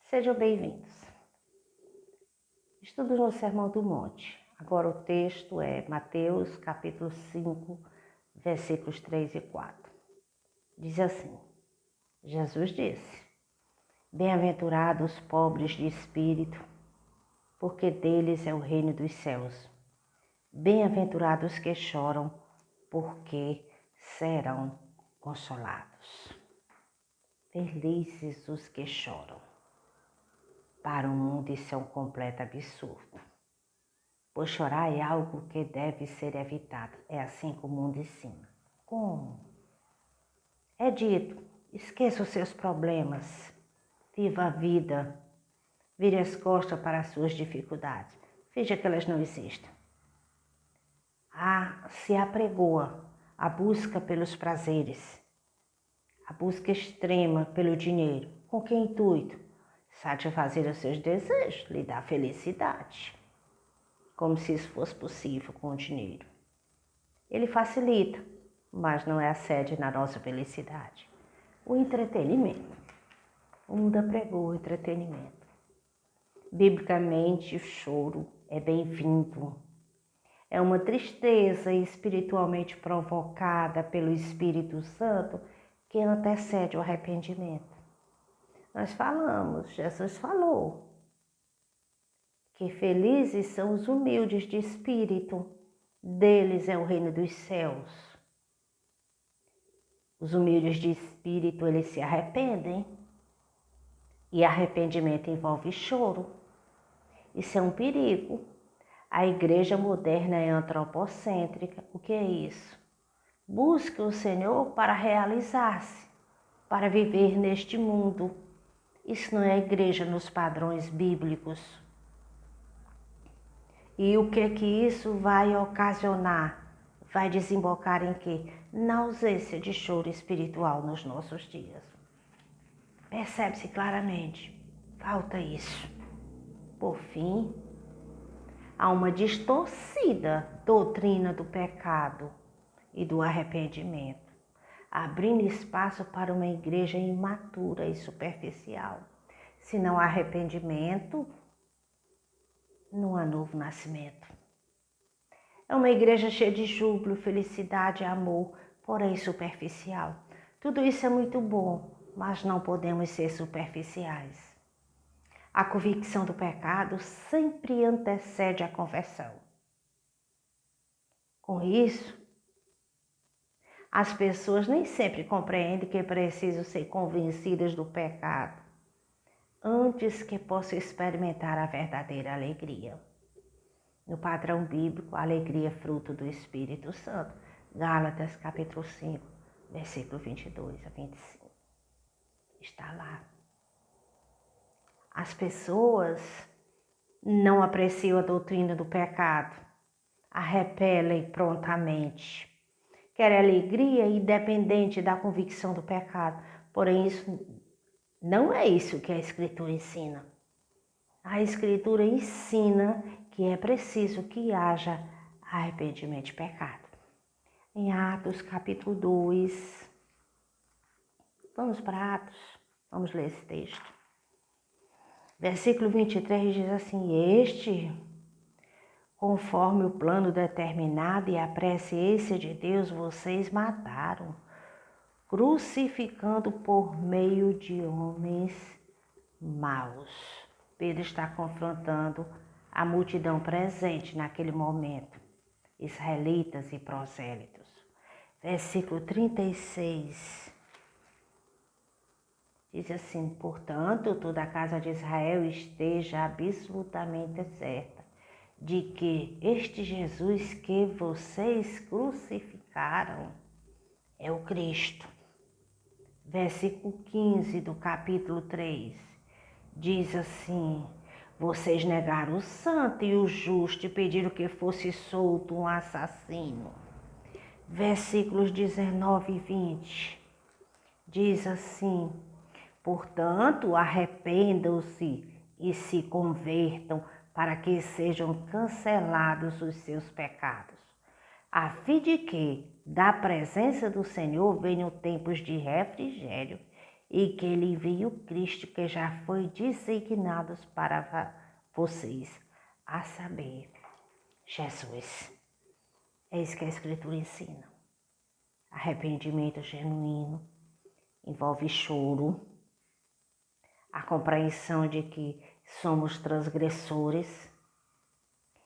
Sejam bem-vindos. Estudos no Sermão do Monte. Agora o texto é Mateus, capítulo 5, versículos 3 e 4. Diz assim: Jesus disse: Bem-aventurados os pobres de espírito, porque deles é o reino dos céus. Bem-aventurados os que choram, porque serão consolados. Felizes os que choram. Para o mundo isso é um completo absurdo, pois chorar é algo que deve ser evitado. É assim que o mundo ensina. Como? É dito: esqueça os seus problemas, viva a vida, vire as costas para as suas dificuldades, finja que elas não existem. Se apregoa a busca pelos prazeres, a busca extrema pelo dinheiro. Com que intuito? Satisfazer os seus desejos, lhe dar felicidade. Como se isso fosse possível com o dinheiro. Ele facilita, mas não é a sede na nossa felicidade. O entretenimento. O mundo apregou o entretenimento. Biblicamente, o choro é bem-vindo. É uma tristeza espiritualmente provocada pelo Espírito Santo que antecede o arrependimento. Nós falamos, Jesus falou, que felizes são os humildes de espírito, deles é o reino dos céus. Os humildes de espírito, eles se arrependem, e arrependimento envolve choro. Isso é um perigo. A igreja moderna é antropocêntrica. O que é isso? Busca o Senhor para realizar-se, para viver neste mundo. Isso não é igreja nos padrões bíblicos. E o que isso vai ocasionar? Vai desembocar em quê? Na ausência de choro espiritual nos nossos dias. Percebe-se claramente, falta isso. Por fim, há uma distorcida doutrina do pecado e do arrependimento, abrindo espaço para uma igreja imatura e superficial. Se não há arrependimento, não há novo nascimento. É uma igreja cheia de júbilo, felicidade e amor, porém superficial. Tudo isso é muito bom, mas não podemos ser superficiais. A convicção do pecado sempre antecede a conversão. Com isso, as pessoas nem sempre compreendem que precisam ser convencidas do pecado antes que possam experimentar a verdadeira alegria. No padrão bíblico, a alegria é fruto do Espírito Santo. Gálatas, capítulo 5, versículo 22 a 25. Está lá. As pessoas não apreciam a doutrina do pecado, a repelem prontamente. Querem alegria independente da convicção do pecado. Porém, isso não é isso que a Escritura ensina. A Escritura ensina que é preciso que haja arrependimento de pecado. Em Atos, capítulo 2, vamos para Atos, vamos ler esse texto. Versículo 23 diz assim: Este, conforme o plano determinado e a presciência de Deus, vocês mataram, crucificando por meio de homens maus. Pedro está confrontando a multidão presente naquele momento, israelitas e prosélitos. Versículo 36 diz assim: Portanto, toda a casa de Israel esteja absolutamente certa de que este Jesus que vocês crucificaram é o Cristo. Versículo 15 do capítulo 3 diz assim: Vocês negaram o santo e o justo e pediram que fosse solto um assassino. Versículos 19 e 20 diz assim: Portanto, arrependam-se e se convertam para que sejam cancelados os seus pecados, a fim de que da presença do Senhor venham tempos de refrigério e que ele envie o Cristo que já foi designado para vocês, a saber, Jesus. É isso que a Escritura ensina. Arrependimento genuíno envolve choro, a compreensão de que somos transgressores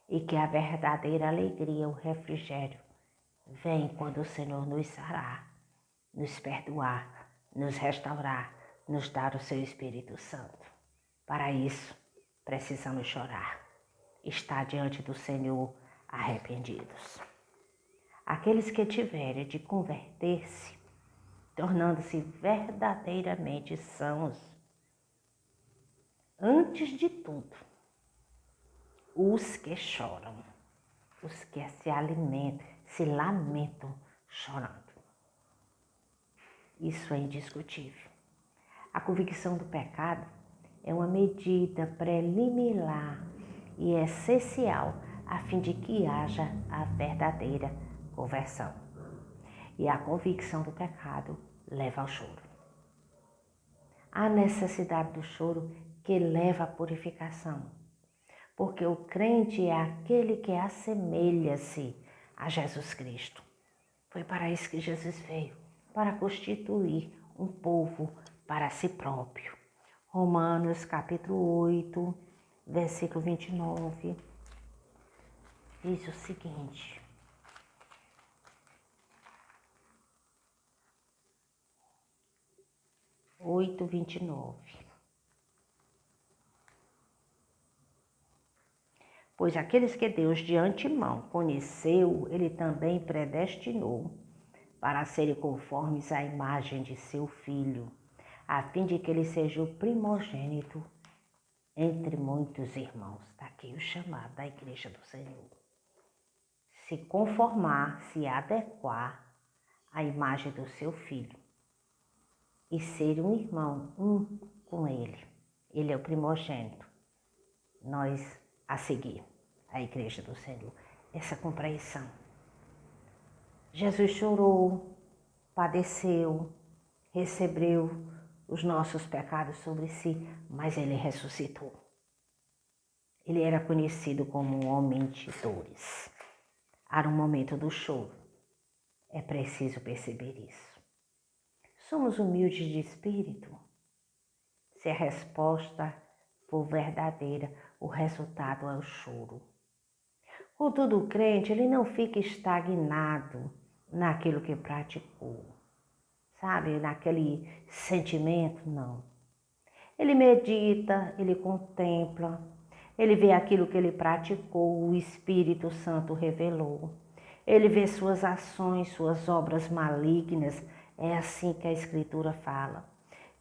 e que a verdadeira alegria, o refrigério, vem quando o Senhor nos sarar, nos perdoar, nos restaurar, nos dar o seu Espírito Santo. Para isso, precisamos chorar, estar diante do Senhor arrependidos. Aqueles que tiverem de converter-se, tornando-se verdadeiramente sãos, antes de tudo, os que choram, os que se alimentam, se lamentam chorando. Isso é indiscutível. A convicção do pecado é uma medida preliminar e essencial a fim de que haja a verdadeira conversão. E a convicção do pecado leva ao choro. A necessidade do choro que leva à purificação, porque o crente é aquele que assemelha-se a Jesus Cristo. Foi para isso que Jesus veio, para constituir um povo para si próprio. Romanos capítulo 8, versículo 29, diz o seguinte: 8:29. Pois aqueles que Deus de antemão conheceu, ele também predestinou para serem conformes à imagem de seu Filho, a fim de que ele seja o primogênito entre muitos irmãos. Está aqui o chamado da Igreja do Senhor. Se conformar, se adequar à imagem do seu Filho e ser um irmão, um com ele. Ele é o primogênito. Nós a seguir, a Igreja do Senhor. Essa compreensão. Jesus chorou, padeceu, recebeu os nossos pecados sobre si, mas ele ressuscitou. Ele era conhecido como um homem de dores. Era um momento do choro. É preciso perceber isso. Somos humildes de espírito? Se a resposta for verdadeira, o resultado é o choro. Contudo, o crente, ele não fica estagnado naquilo que praticou, sabe? Naquele sentimento, não. Ele medita, ele contempla, ele vê aquilo que ele praticou, o Espírito Santo revelou. Ele vê suas ações, suas obras malignas, é assim que a Escritura fala.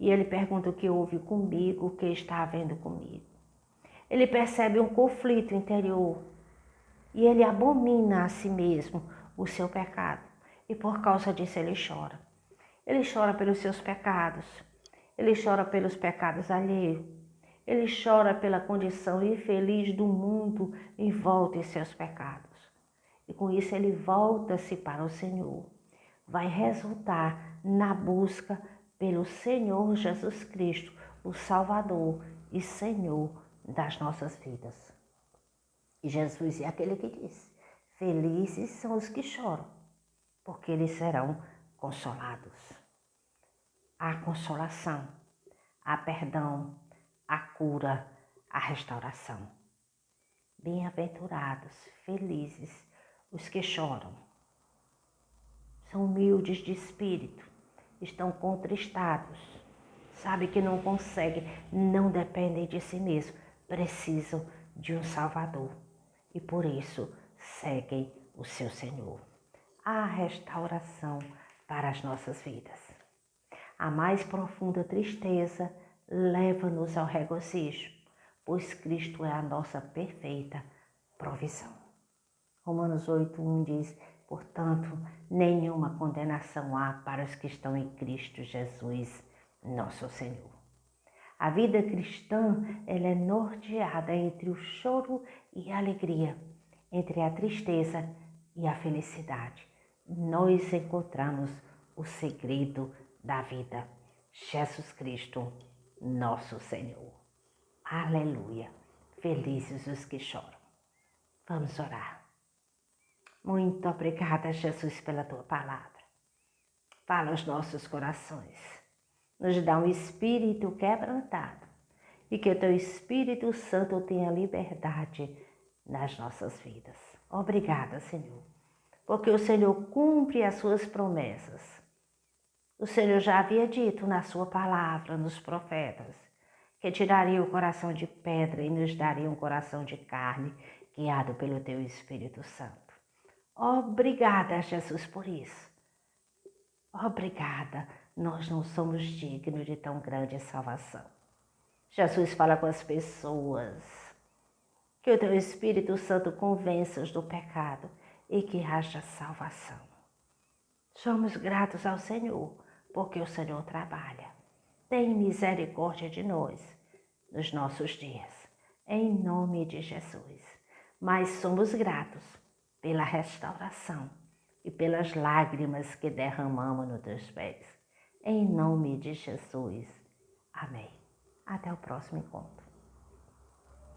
E ele pergunta o que houve comigo, o que está havendo comigo. Ele percebe um conflito interior e ele abomina a si mesmo o seu pecado. E por causa disso ele chora. Ele chora pelos seus pecados, ele chora pelos pecados alheios, ele chora pela condição infeliz do mundo em volta de seus pecados. E com isso ele volta-se para o Senhor. Vai resultar na busca pelo Senhor Jesus Cristo, o Salvador e Senhor das nossas vidas. E Jesus é aquele que disse: felizes são os que choram, porque eles serão consolados. Há consolação, há perdão, há cura, há restauração. Bem-aventurados, felizes os que choram. São humildes de espírito, estão contristados, sabem que não conseguem, não dependem de si mesmos, precisam de um Salvador e por isso seguem o seu Senhor. Há restauração para as nossas vidas. A mais profunda tristeza leva-nos ao regozijo, pois Cristo é a nossa perfeita provisão. Romanos 8:1 diz: portanto, nenhuma condenação há para os que estão em Cristo Jesus, nosso Senhor. A vida cristã, ela é norteada entre o choro e a alegria, entre a tristeza e a felicidade. Nós encontramos o segredo da vida. Jesus Cristo, nosso Senhor. Aleluia. Felizes os que choram. Vamos orar. Muito obrigada, Jesus, pela tua palavra. Fala aos nossos corações. Nos dá um espírito quebrantado e que o teu Espírito Santo tenha liberdade nas nossas vidas. Obrigada, Senhor, porque o Senhor cumpre as suas promessas. O Senhor já havia dito na sua palavra, nos profetas, que tiraria o coração de pedra e nos daria um coração de carne, guiado pelo teu Espírito Santo. Obrigada, Jesus, por isso. Obrigada, nós não somos dignos de tão grande salvação. Jesus fala com as pessoas, que o teu Espírito Santo convença-os do pecado e que haja salvação. Somos gratos ao Senhor, porque o Senhor trabalha. Tem misericórdia de nós nos nossos dias, em nome de Jesus. Mas somos gratos pela restauração e pelas lágrimas que derramamos nos teus pés. Em nome de Jesus. Amém. Até o próximo encontro.